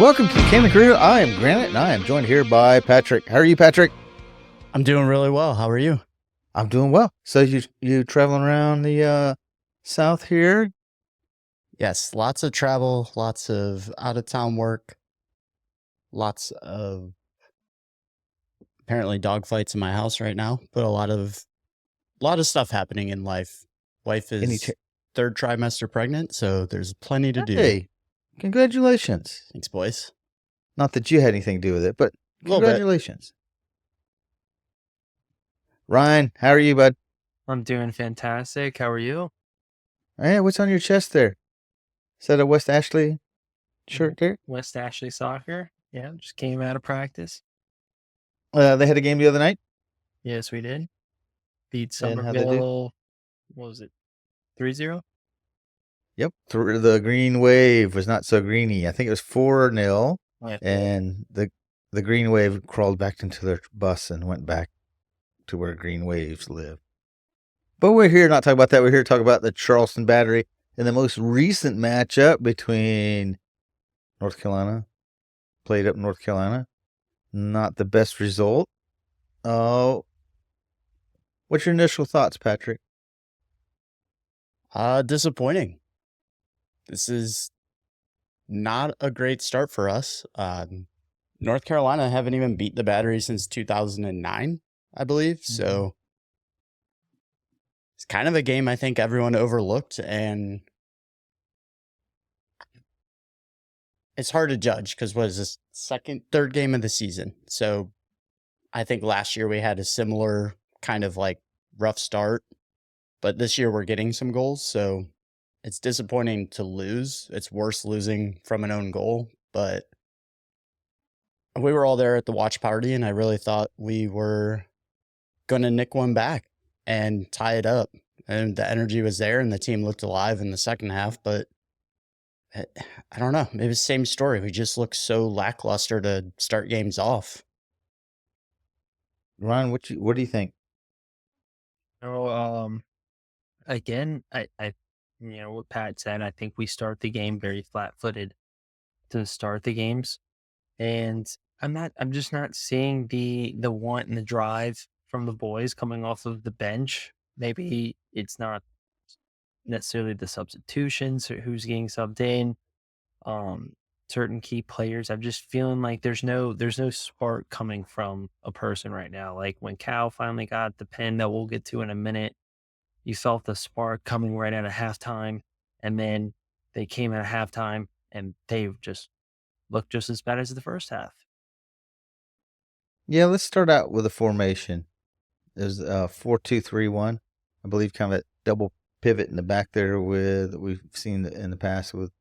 Welcome to the Gaming Crew. I am Granite, and I am joined here by Patrick. How are you, Patrick? I'm doing really well. How are you? I'm doing well. So you traveling around the south here? Yes, lots of travel, lots of out of town work, lots of apparently dogfights in my house right now, but a lot of stuff happening in life. Wife Any? is third trimester pregnant, so there's plenty to do. Hey, congratulations! Thanks, boys. Not that you had anything to do with it, but A little bit. congratulations. Ryan, how are you, bud? I'm doing fantastic. How are you? Hey, what's on your chest there? Is that a West Ashley shirt there? West Ashley Soccer. Yeah, just came out of practice. They had a game the other night. Yes, we did. Beat And how'd they do? Somerville. What was it? 3-0? Yep. The green wave was not so greeny. I think it was 4-0. Yeah. And the green wave crawled back into their bus and went back to where green waves live. But we're here not talking about that. We're here to talk about the Charleston Battery in the most recent matchup between North Carolina. Played up in North Carolina. Not the best result. Oh, what's your initial thoughts, Patrick? Disappointing. This is not a great start for us. North Carolina haven't even beat the Battery since 2009, I believe. So it's kind of a game I think everyone overlooked, and it's hard to judge because what is this third game of the season? So I think last year we had a similar kind of like rough start, but this year we're getting some goals. So it's disappointing to lose. It's worse losing from an own goal, but we were all there at the watch party, and I really thought we were going to nick one back and tie it up. And the energy was there, and the team looked alive in the second half, but I don't know. Maybe it's the same story. We just look so lackluster to start games off. Ryan, what do you think? Again, I what Pat said, I think we start the game very flat-footed to start the games. And I'm just not seeing the want and the drive from the boys coming off of the bench. Maybe it's not necessarily the substitutions or who's getting subbed in. Certain key players. I'm just feeling like there's no spark coming from a person right now. Like when Cal finally got the pin that we'll get to in a minute, you felt the spark coming right out of halftime, and then they came out of halftime and they just looked just as bad as the first half. Yeah, let's start out with a formation. There's 4-2-3-1. I believe kind of a double pivot in the back there with we've seen in the past with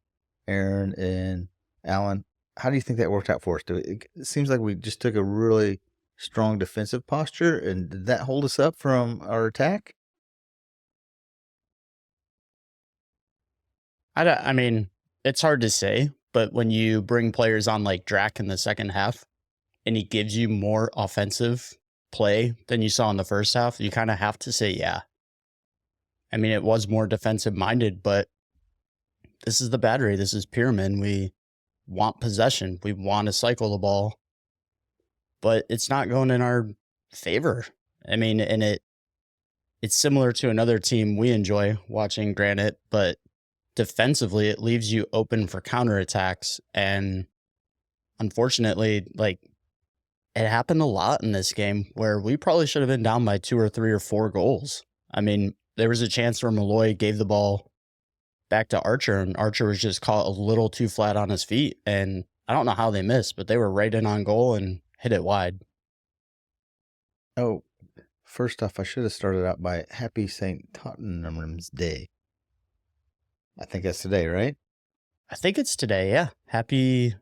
Aaron and Allen. How do you think that worked out for us? It seems like we just took a really strong defensive posture, and did that hold us up from our attack? I mean, it's hard to say, but when you bring players on like Drac in the second half and he gives you more offensive play than you saw in the first half, you kind of have to say, yeah. I mean, it was more defensive minded, but this is the Battery. This is Pyramid. We want possession. We want to cycle the ball, but it's not going in our favor. I mean, and it's similar to another team we enjoy watching, Granite, but defensively, it leaves you open for counterattacks. And unfortunately, like, it happened a lot in this game where we probably should have been down by 2 or 3 or 4 goals. I mean, there was a chance where Malloy gave the ball back to Archer, and Archer was just caught a little too flat on his feet. And I don't know how they missed, but they were right in on goal and hit it wide. Oh, first off, I should have started out by Happy St. Tottenham's Day. I think that's today, right? I think it's today, yeah. Happy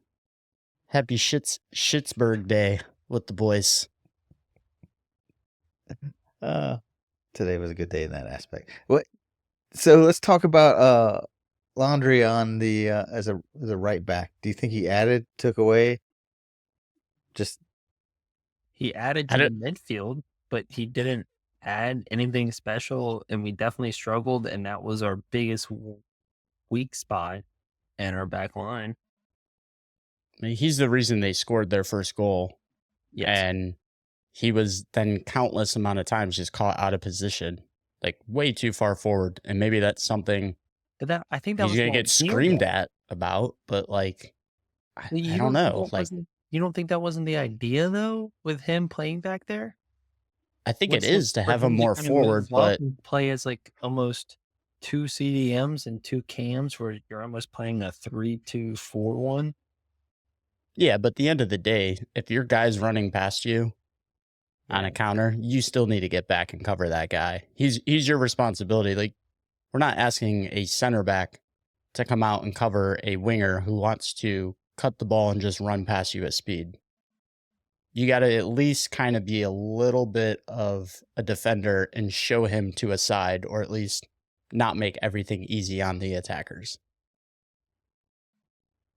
Schittsburg Day with the boys. Today was a good day in that aspect. So let's talk about Laundry on the as a right back. Do you think he added, took away? He added to the midfield, but he didn't add anything special, and we definitely struggled, and that was our biggest weak spot in our back line. I mean, he's the reason they scored their first goal. Yes. And he was then countless amount of times just caught out of position, like way too far forward. And maybe that's something But I think that he's was going the to get idea, screamed though. at about, but like, I You don't don't think know. that Like, wasn't you don't think that wasn't the idea, though, with him playing back there? I think it Was is to for have him him to more kinda move forward, up but and play as, like, almost 2 CDMs and 2 cams where you're almost playing a 3-2-4-1? yeah, but at the end of the day, if your guy's running past you on Yeah. a counter, you still need to get back and cover that guy. He's your responsibility. Like, we're not asking a center back to come out and cover a winger who wants to cut the ball and just run past you at speed. You got to at least kind of be a little bit of a defender and show him to a side, or at least not make everything easy on the attackers.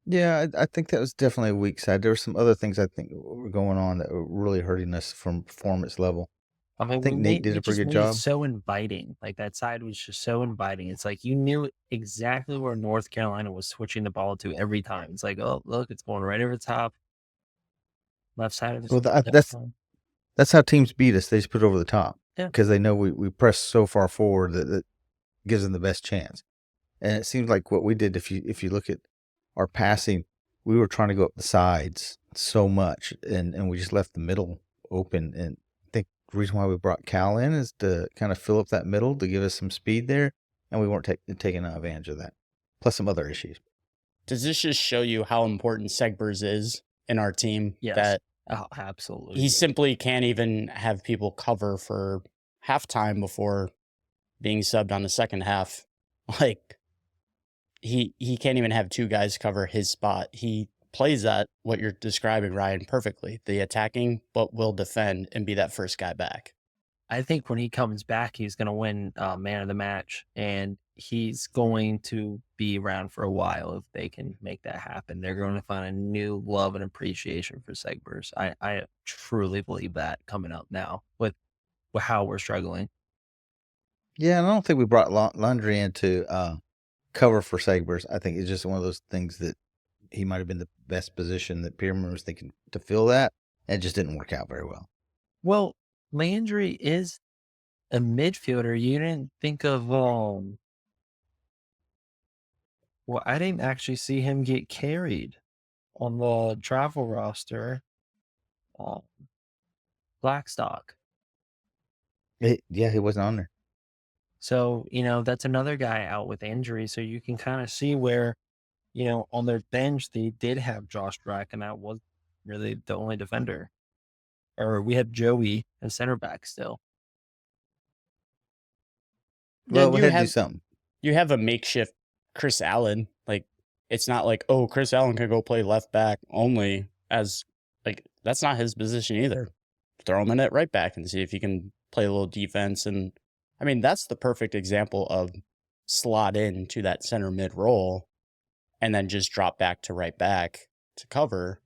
Yeah, I think that was definitely a weak side. There were some other things I think were going on that were really hurting us from performance level. I mean, think Nate did we a pretty just good made it job. so inviting. Like, that side was just so inviting. It's like you knew exactly where North Carolina was switching the ball to every time. It's like, "Oh, look, it's going right over the top. Left side of the Well, field every time." that's how teams beat us. They just put it over the top Yeah. because they know we press so far forward that gives them the best chance. And it seems like what we did, if you look at our passing, we were trying to go up the sides so much, and we just left the middle open. And I think the reason why we brought Cal in is to kind of fill up that middle to give us some speed there, and we weren't taking advantage of that. Plus some other issues. Does this just show you how important Segbers is in our team? Yes. That Oh, absolutely. he simply can't even have people cover for halftime before being subbed on the second half. Like, he can't even have two guys cover his spot. He plays that, what you're describing, Ryan, perfectly. The attacking, but will defend and be that first guy back. I think when he comes back, he's going to win man of the match, and he's going to be around for a while if they can make that happen. They're going to find a new love and appreciation for Segbers. I truly believe that coming up now with how we're struggling. Yeah, and I don't think we brought Laundry in to cover for Segbers. I think it's just one of those things that he might have been the best position that Pierman was thinking to fill that, and it just didn't work out very well. Well, Landry is a midfielder. You didn't think of well, I didn't actually see him get carried on the travel roster. Blackstock. Yeah, he wasn't on there. So, that's another guy out with injury. So you can kind of see where, on their bench, they did have Josh Drack, and that was really the only defender. Or we have Joey as center back still. Well, we had to do something. You have a makeshift Chris Allen. Like, it's not like, oh, Chris Allen can go play left back only, as like that's not his position either. Throw him in at right back and see if he can play a little defense. And I mean, that's the perfect example of slot in to that center mid role and then just drop back to right back to cover.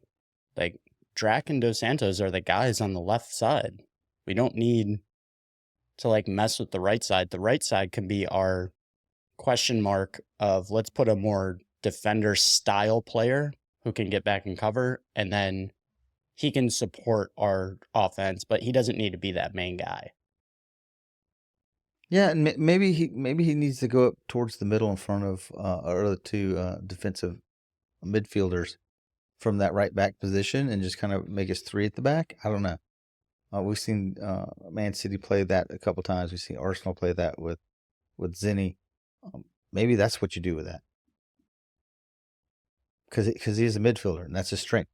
Like, Drac and Dos Santos are the guys on the left side. We don't need to like mess with the right side. The right side can be our question mark of, let's put a more defender style player who can get back and cover, and then he can support our offense, but he doesn't need to be that main guy. Yeah, and maybe he needs to go up towards the middle in front of or the two defensive midfielders from that right back position, and just kind of make us three at the back. I don't know. We've seen Man City play that a couple times. We've seen Arsenal play that with Zinni. Maybe that's what you do with that, because he is a midfielder, and that's his strength.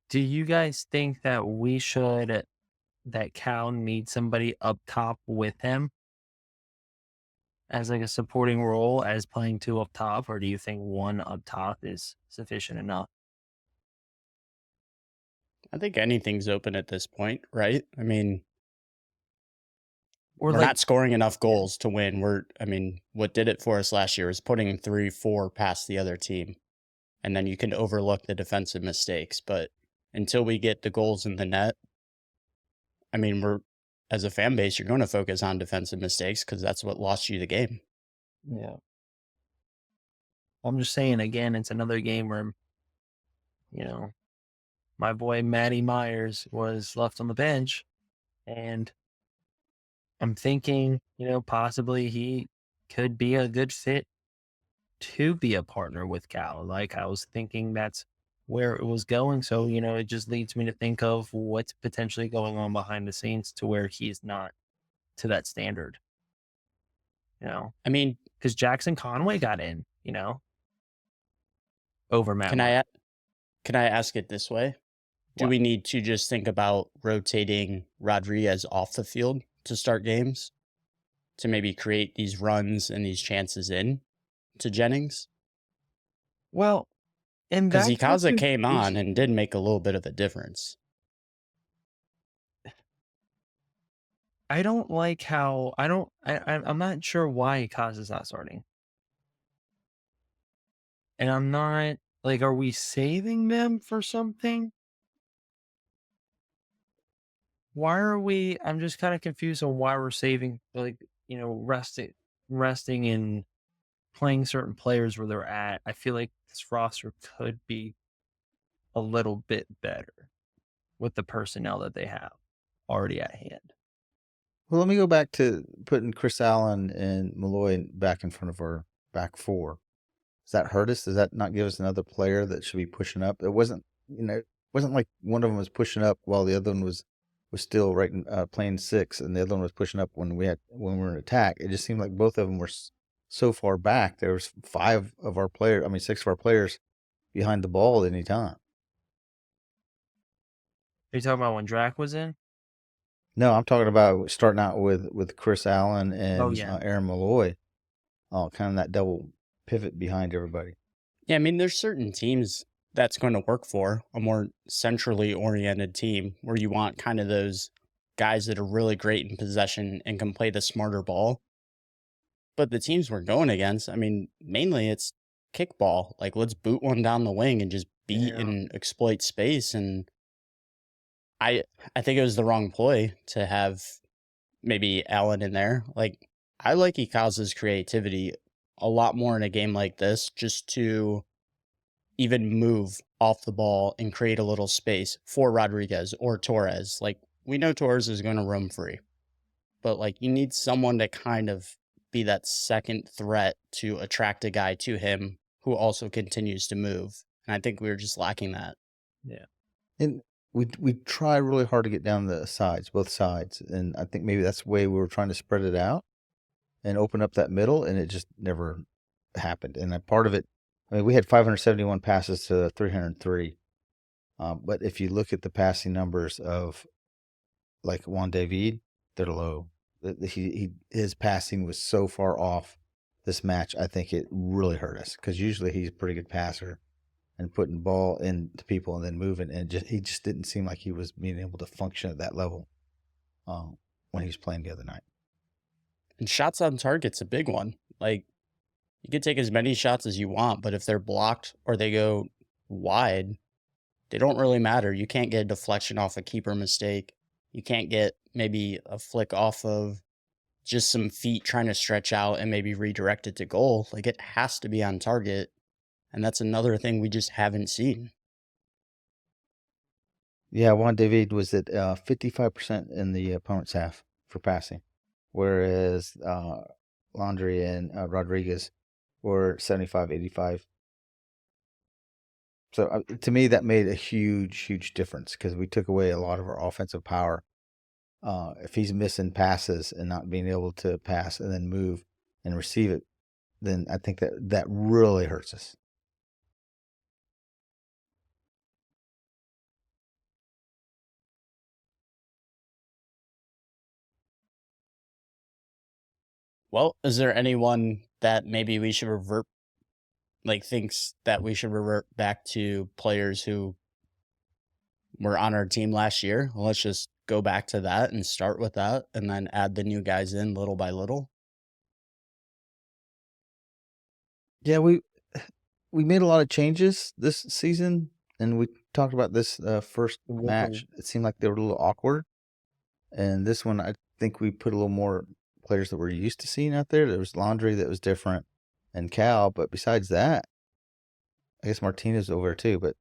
Do you guys think that that Cal needs somebody up top with him as like a supporting role as playing two up top, or do you think one up top is sufficient enough? I think anything's open at this point, right? I mean, Or we're like, not scoring enough goals to win. What did it for us last year was putting 3-4 past the other team. And then you can overlook the defensive mistakes. But until we get the goals in the net, I mean, as a fan base, you're going to focus on defensive mistakes because that's what lost you the game. yeah. I'm just saying, again, it's another game where my boy Matty Myers was left on the bench, and I'm thinking, possibly he could be a good fit to be a partner with Cal. Like, I was thinking that's where it was going. So, it just leads me to think of what's potentially going on behind the scenes to where he's not to that standard, I mean, because Jackson Conway got in, over Matt can Murray. can I ask it this way? Do What? we need to just think about rotating Rodriguez off the field to start games to maybe create these runs and these chances in to Jennings? Well, and Because that's a Ikaza good came on issue. and did make a little bit of a difference. I don't like how I'm not sure why Ikaza's not starting. And I'm not like, are we saving them for something? Why are we? I'm just kind of confused on why we're saving, like, resting and playing certain players where they're at. I feel like this roster could be a little bit better with the personnel that they have already at hand. Well, let me go back to putting Chris Allen and Malloy back in front of our back four. Does that hurt us? Does that not give us another player that should be pushing up? It wasn't like one of them was pushing up while the other one was still right playing six, and the other one was pushing up when we were in attack. It just seemed like both of them were so far back. There was 6 of our players behind the ball at any time. Are you talking about when Drac was in? No, I'm talking about starting out with Chris Allen and Aaron Malloy, kind of that double pivot behind everybody. Yeah, I mean, there's certain teams that's going to work for a more centrally oriented team where you want kind of those guys that are really great in possession and can play the smarter ball. But the teams we're going against, I mean, mainly it's kickball. Like, let's boot one down the wing and just beat and exploit space. And I think it was the wrong play to have maybe Allen in there. Like, I like Ikaza's creativity a lot more in a game like this, just to even move off the ball and create a little space for Rodriguez or Torres. Like, we know Torres is going to roam free, but like, you need someone to kind of be that second threat to attract a guy to him who also continues to move. And I think we were just lacking that. Yeah. And we try really hard to get down the sides, both sides, and I think maybe that's the way we were trying to spread it out and open up that middle, and it just never happened. And part of it, I mean, we had 571 passes to 303, but if you look at the passing numbers of like Juan David, they're low. His passing was so far off this match. I think it really hurt us because usually he's a pretty good passer and putting ball into people and then moving, and he just didn't seem like he was being able to function at that level when he was playing the other night. And shots on target's a big one. Like, you can take as many shots as you want, but if they're blocked or they go wide, they don't really matter. You can't get a deflection off a keeper mistake. You can't get maybe a flick off of just some feet trying to stretch out and maybe redirect it to goal. Like, it has to be on target. And that's another thing we just haven't seen. Yeah, Juan David was at 55% in the opponent's half for passing, whereas Laundry and Rodriguez were 75, 85. So to me, that made a huge, huge difference because we took away a lot of our offensive power. If he's missing passes and not being able to pass and then move and receive it, then I think that really hurts us. Well, is there anyone that maybe we should thinks that we should revert back to players who were on our team last year? Well, let's just go back to that and start with that and then add the new guys in little by little. Yeah, we made a lot of changes this season, and we talked about this first match. It seemed like they were a little awkward, and this one I think we put a little more players that we're used to seeing out there. There was Laundry that was different, and Cal, but besides that, I guess Martinez over there too. But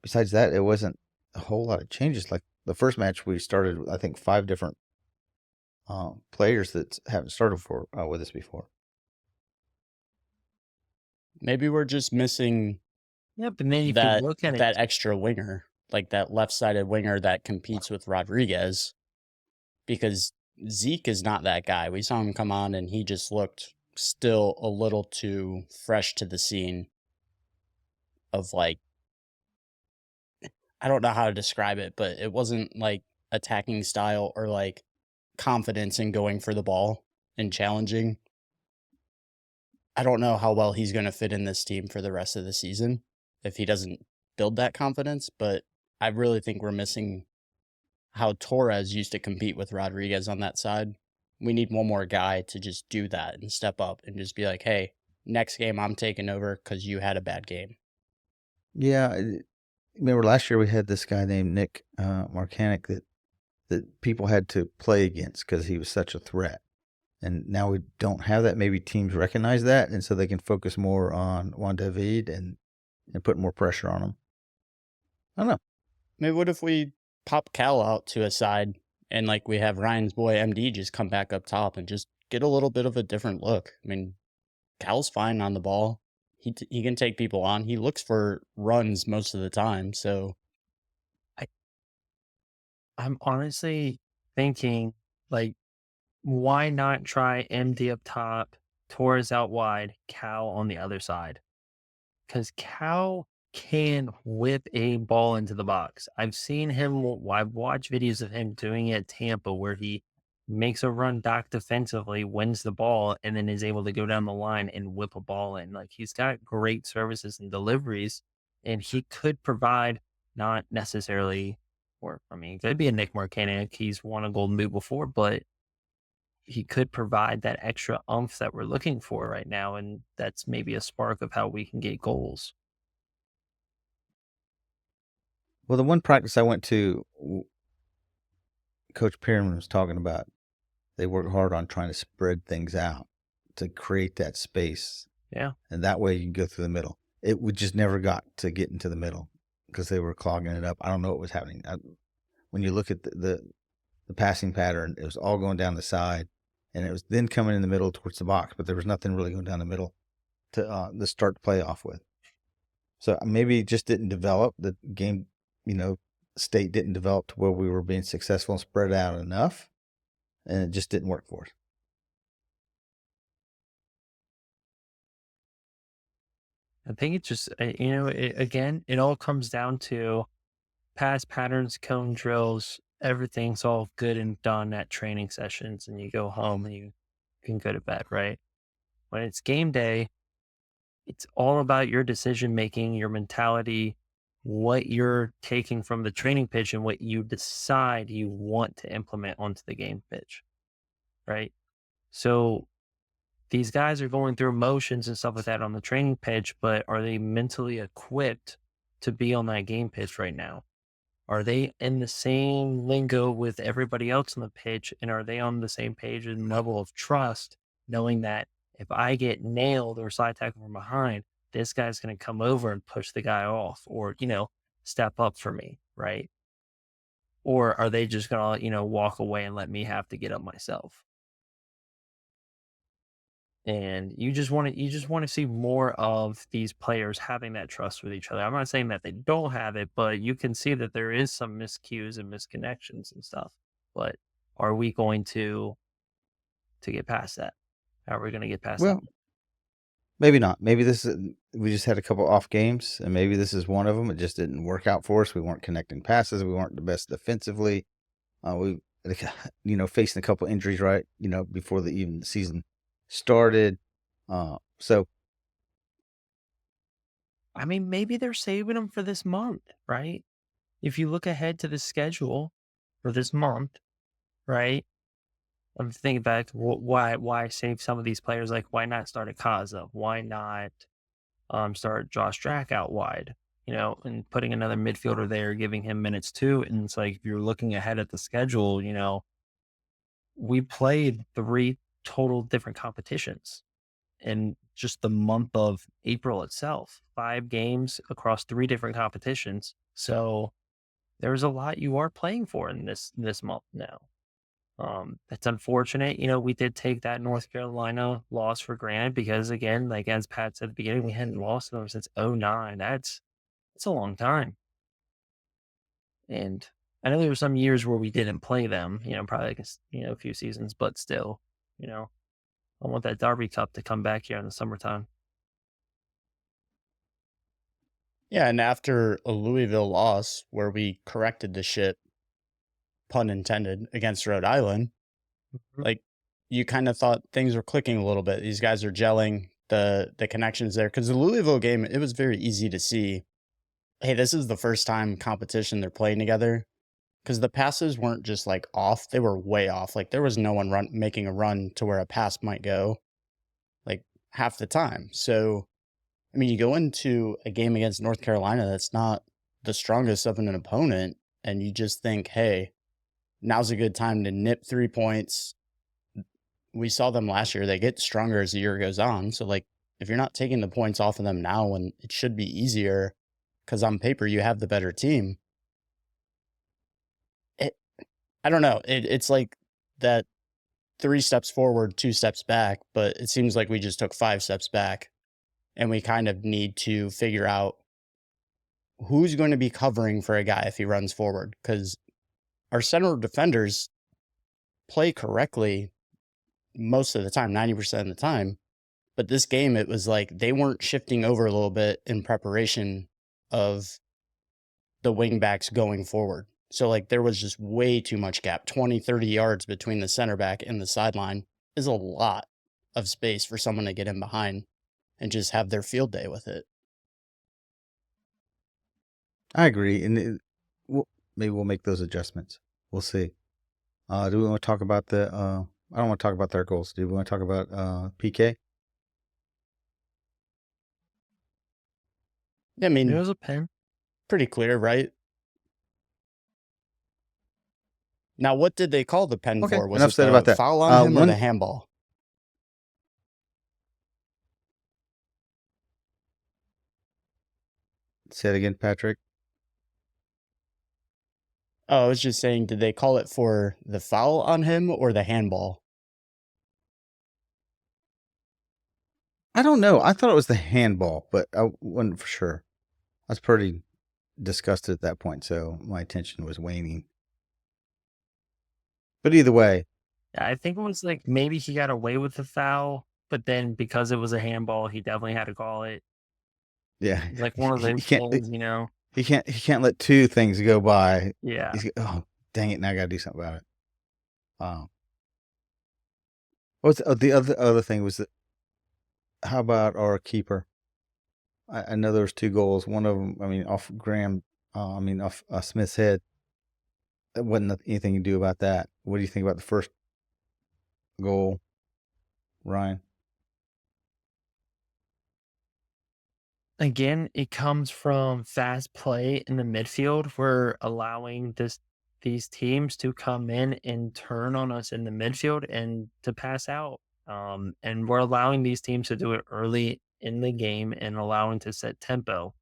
besides that, it wasn't a whole lot of changes. Like the first match, we started, I think, 5 different players that haven't started for with us before. Maybe we're just missing Yeah, but then if you that look at it, that extra winger, like that left-sided winger that competes with Rodriguez, because Zeke is not that guy. We saw him come on and he just looked still a little too fresh to the scene of like, I don't know how to describe it, but it wasn't like attacking style or like confidence in going for the ball and challenging. I don't know how well he's going to fit in this team for the rest of the season if he doesn't build that confidence, but I really think we're missing how Torres used to compete with Rodriguez on that side. We need one more guy to just do that and step up and just be like, hey, next game I'm taking over because you had a bad game. Yeah, remember last year we had this guy named Nick Marcanic that people had to play against because he was such a threat. And now we don't have that. Maybe teams recognize that, and so they can focus more on Juan David and put more pressure on him. I don't know. Maybe what if we pop Cal out to a side and like we have Ryan's boy MD just come back up top and just get a little bit of a different look. I mean, Cal's fine on the ball. He can take people on. He looks for runs most of the time. So I'm honestly thinking, like, why not try MD up top, Torres out wide, Cal on the other side? Because Cal can whip a ball into the box. I've seen him, I've watched videos of him doing it at Tampa where he makes a run back defensively, wins the ball, and then is able to go down the line and whip a ball in. Like, he's got great services and deliveries, and he could provide not necessarily, or I mean, it could be a Nick Marcanic. He's won a Golden Boot before, but he could provide that extra oomph that we're looking for right now. And that's maybe a spark of how we can get goals. Well, the one practice I went to, Coach Perriman was talking about. They work hard on trying to spread things out to create that space. Yeah. And that way you can go through the middle. It would just never got to get into the middle because they were clogging it up. I don't know what was happening. When you look at the passing pattern, it was all going down the side, and it was then coming in the middle towards the box, but there was nothing really going down the middle to start the play off with. So maybe it just didn't develop. The game, state didn't develop to where we were being successful and spread out enough, and it just didn't work for us. I think it's just, again, it all comes down to pass patterns, cone drills. Everything's all good and done at training sessions, and you go home and you can go to bed, right? When it's game day, it's all about your decision making, your mentality, what you're taking from the training pitch, and what you decide you want to implement onto the game pitch, right? So these guys are going through motions and stuff like that on the training pitch, but are they mentally equipped to be on that game pitch right now? Are they in the same lingo with everybody else on the pitch? And are they on the same page and level of trust, knowing that if I get nailed or side tackle from behind, this guy's going to come over and push the guy off or, step up for me, right? Or are they just going to, walk away and let me have to get up myself? And you just want to see more of these players having that trust with each other. I'm not saying that they don't have it, but you can see that there is some miscues and misconnections and stuff. But are we going to get past that? How are we going to get past that? Well, maybe not. Maybe we just had a couple off games, and maybe this is one of them. It just didn't work out for us. We weren't connecting passes. We weren't the best defensively. We, facing a couple injuries, right? Before the season started. So I mean, maybe they're saving them for this month, right? If you look ahead to the schedule for this month, right? I'm thinking back, why save some of these players? Like, why not start a Kaza? Why not start Josh Drack out wide? And putting another midfielder there, giving him minutes too. And it's like, if you're looking ahead at the schedule, we played 3 total different competitions. in just the month of April itself. 5 games across 3 different competitions. So there's a lot you are playing for in this month now. It's unfortunate. We did take that North Carolina loss for granted because, again, like as Pat said at the beginning, we hadn't lost them since '09. It's a long time. And I know there were some years where we didn't play them, probably like a few seasons, but still, I want that Derby Cup to come back here in the summertime. Yeah, and after a Louisville loss where we corrected the ship, pun intended, against Rhode Island, Mhm. like you kind of thought things were clicking a little bit. These guys are gelling, the connections there. Because the Louisville game, it was very easy to see, hey, this is the first time competition they're playing together. Because the passes weren't just like off, they were way off. Like there was no one making a run to where a pass might go, like half the time. So I mean, you go into a game against North Carolina that's not the strongest of an opponent, and you just think, hey, now's a good time to nip 3 points. We saw them last year. They get stronger as the year goes on. So, like, if you're not taking the points off of them now when it should be easier, because on paper you have the better team, it, I don't know. It's like that 3 steps forward, 2 steps back, but it seems like we just took 5 steps back, and we kind of need to figure out who's going to be covering for a guy if he runs forward, because our center defenders play correctly most of the time, 90% of the time. But this game, it was like they weren't shifting over a little bit in preparation of the wingbacks going forward. So, like, there was just way too much gap. 20, 30 yards between the center back and the sideline is a lot of space for someone to get in behind and just have their field day with it. I agree, and maybe we'll make those adjustments. We'll see. Do we want to talk about the? I don't want to talk about their goals. Do we want to talk about PK? I mean, It was a pen. pretty clear, right? Now, what did they call the pen Okay, for? Was enough it said the about that. foul on him or One the handball? say it again, Patrick. Oh, I was just saying, did they call it for the foul on him or the handball? I don't know. I thought it was the handball, but I wasn't for sure. I was pretty disgusted at that point, so my attention was waning. But either way, I think it was like maybe he got away with the foul, but then because it was a handball, he definitely had to call it. yeah, Like one of he those can't. things. He can't let 2 things go by. Yeah. Oh, dang it! Now I got to do something about it. What's the other thing was that? How about our keeper? I know there was 2 goals. One of them, I mean, off Graham. Off Smith's head. There wasn't anything you can do about that. What do you think about the first goal, Ryan? Again, it comes from fast play in the midfield. We're allowing these teams to come in and turn on us in the midfield and to pass out. And we're allowing these teams to do it early in the game and allowing to set tempo.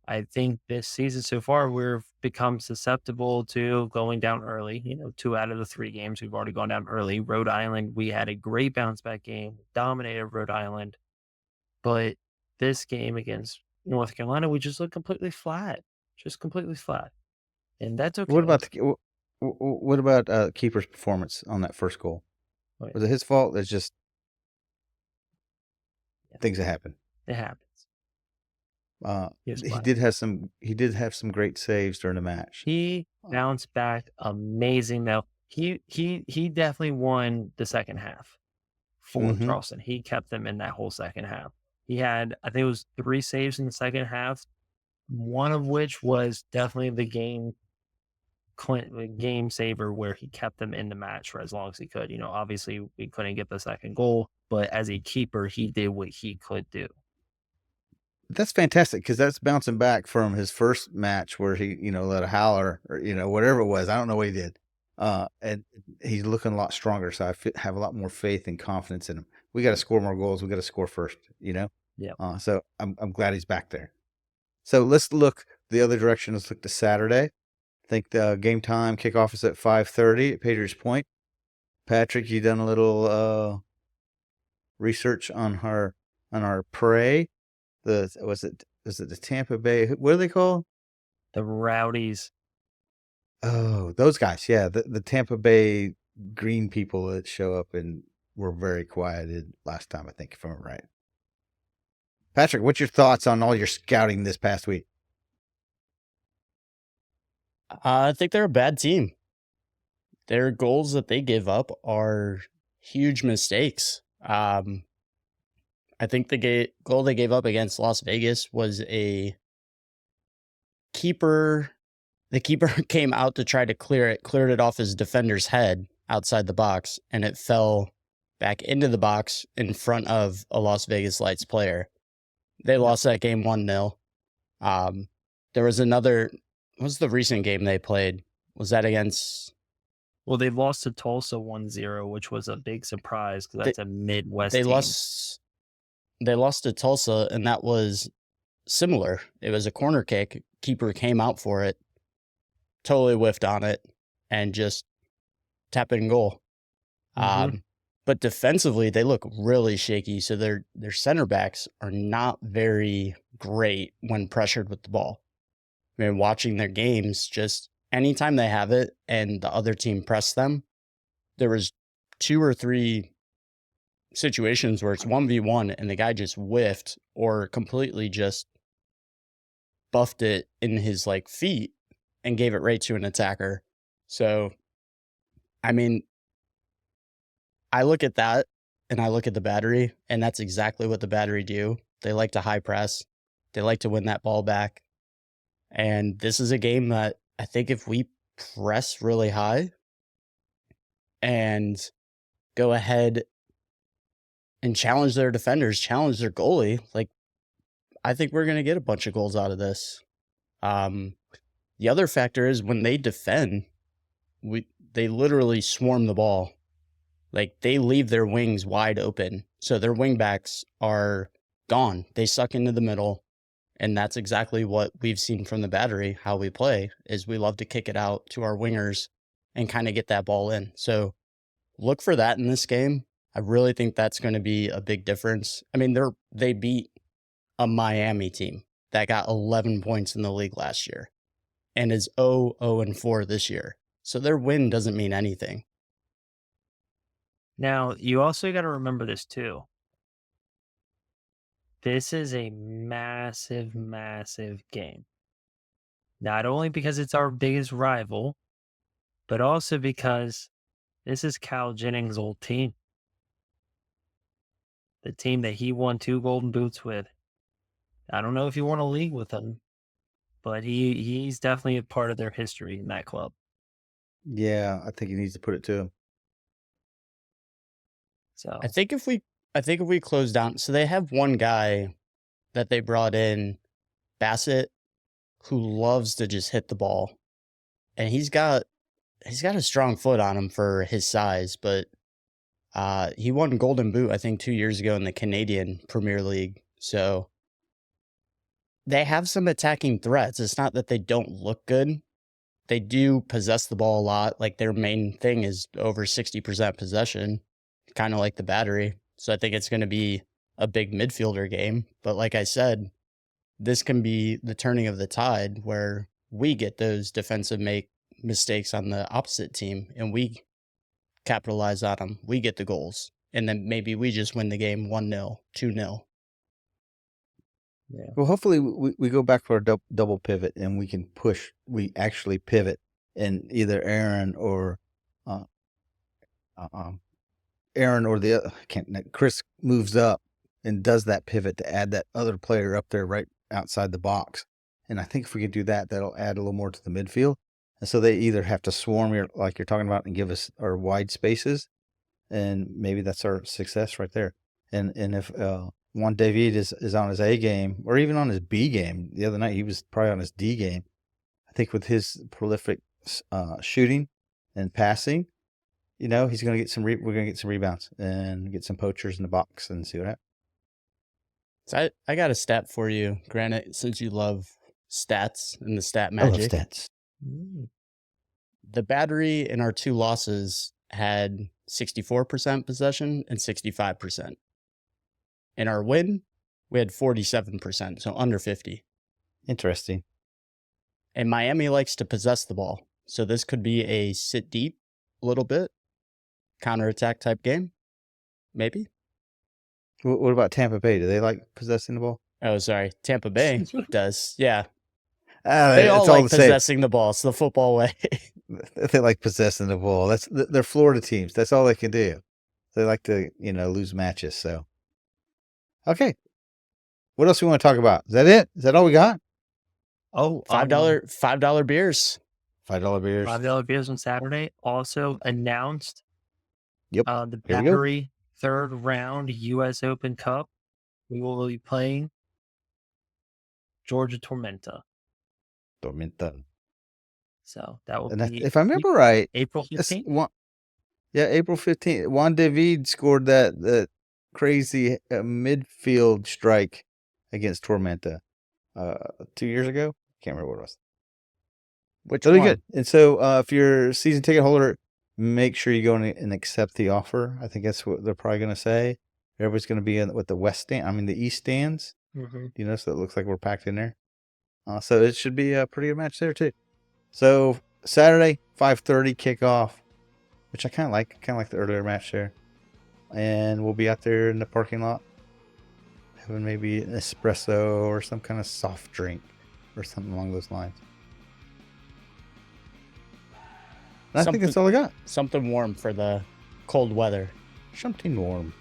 I think this season so far, we've become susceptible to going down early. 2 out of the 3 games we've already gone down early. Rhode Island, we had a great bounce back game, dominated Rhode Island. But this game against North Carolina, we just looked completely flat, just completely flat. And that's okay. What about keeper's performance on that first goal? Right. Was it his fault? It's just things that happen. It happens. He did have some great saves during the match. He bounced back amazing though. He definitely won the second half for Charleston. He kept them in that whole second half. He had, I think it was 3 saves in the second half, one of which was definitely the game saver where he kept them in the match for as long as he could. Obviously we couldn't get the second goal, but as a keeper, he did what he could do. That's fantastic because that's bouncing back from his first match where he, let a howler or, whatever it was. I don't know what he did. And he's looking a lot stronger. So I have a lot more faith and confidence in him. We got to score more goals. We got to score first, Yeah. So I'm glad he's back there. So let's look the other direction. Let's look to Saturday. I think the game time kickoff is at 5:30 at Patriots Point. Patrick, you done a little research on our prey. Was it the Tampa Bay? What are they called? The Rowdies. Oh, those guys. Yeah, the Tampa Bay green people that show up and were very quieted last time, I think, if I'm right. Patrick, what's your thoughts on all your scouting this past week? I think they're a bad team. Their goals that they give up are huge mistakes. I think the goal they gave up against Las Vegas was a keeper. The keeper came out to try to cleared it off his defender's head outside the box, and it fell back into the box in front of a Las Vegas Lights player. They lost that game 1-0. There was another. What was the recent game they played? Was that against? Well, they lost to Tulsa 1-0, which was a big surprise because that's a Midwest team. They lost to Tulsa, and that was similar. It was a corner kick. Keeper came out for it, totally whiffed on it, and just tap it in goal. But defensively, they look really shaky. So their center backs are not very great when pressured with the ball. I mean, watching their games, just anytime they have it and the other team press them, there was 2 or 3 situations where it's 1v1 and the guy just whiffed or completely just buffed it in his feet and gave it right to an attacker. So, I mean, I look at that and I look at the Battery, and that's exactly what the Battery do. They like to high press. They like to win that ball back. And this is a game that I think if we press really high and go ahead and challenge their defenders, challenge their goalie, I think we're going to get a bunch of goals out of this. The other factor is when they defend, they literally swarm the ball. They leave their wings wide open. So their wingbacks are gone. They suck into the middle. And that's exactly what we've seen from the Battery, how we play, is we love to kick it out to our wingers and kind of get that ball in. So look for that in this game. I really think that's going to be a big difference. I mean, they beat a Miami team that got 11 points in the league last year and is 0-4 this year. So their win doesn't mean anything. Now, you also got to remember this too. This is a massive, massive game. Not only because it's our biggest rival, but also because this is Cal Jennings' old team. The team that he won 2 Golden Boots with. I don't know if you want to league with him, but he's definitely a part of their history in that club. Yeah, I think he needs to put it to him. So I think if we close down, so they have one guy that they brought in, Bassett, who loves to just hit the ball, and he's got a strong foot on him for his size, but he won Golden Boot I think 2 years ago in the Canadian Premier League. So they have some attacking threats. It's not that they don't look good. They do possess the ball a lot. Their main thing is over 60% possession, kind of like the Battery. So I think it's going to be a big midfielder game. But like I said, this can be the turning of the tide where we get those defensive mistakes on the opposite team and we capitalize on them. We get the goals. And then maybe we just win the game 1-0, 2-0. yeah. Well, hopefully we go back for a double pivot and we can push. We actually pivot, and either Aaron or Chris moves up and does that pivot to add that other player up there right outside the box. And I think if we can do that, that'll add a little more to the midfield. And so they either have to swarm like you're talking about and give us our wide spaces, and maybe that's our success right there. And if Juan David is on his A game or even on his B game, the other night he was probably on his D game. I think with his prolific shooting And passing, he's going to get some. We're going to get some rebounds and get some poachers in the box and see what happens. So I got a stat for you, Granite, since you love stats and the stat I love magic. stats. The Battery in our 2 losses had 64% possession and 65%. In our win, we had 47%, so under 50. Interesting. And Miami likes to possess the ball, so this could be a sit deep a little bit, counterattack type game, maybe. What about Tampa Bay? Do they like possessing the ball? Oh, sorry, Tampa Bay does. Yeah, They they all it's like the same. possessing the ball. It's the football way. They like possessing the ball. They're Florida teams. That's all they can do. They like to, lose matches. So, okay. What else we want to talk about? Is that it? Is that all we got? Oh, $5 beers. $5 beers. $5 beers on Saturday. Also announced. Yep. The Here we go. Battery third round U.S. Open Cup. We will be playing Georgia Tormenta. So that will And be, if I remember right, April that's 15th. April 15th. Juan David scored that crazy midfield strike against Tormenta 2 years ago. Can't remember what it was. Which That'll be one? good. And so if you're a season ticket holder, make sure you go and accept the offer. I think that's what they're probably going to say. Everybody's going to be with the the East stands. Mm-hmm. So it looks like we're packed in there. So it should be a pretty good match there too. So Saturday, 5:30 kickoff, which I kind of like. Kind of like the earlier match there. And we'll be out there in the parking lot having maybe an espresso or some kind of soft drink or something along those lines. And I think that's all I got. Something warm for the cold weather. Something warm.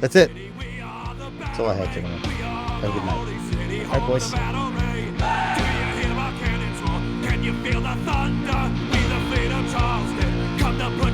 That's it. That's all I have, gentlemen. Have a good night. All right, boys. Can you feel the thunder? Be the fleet of Charleston. Come to put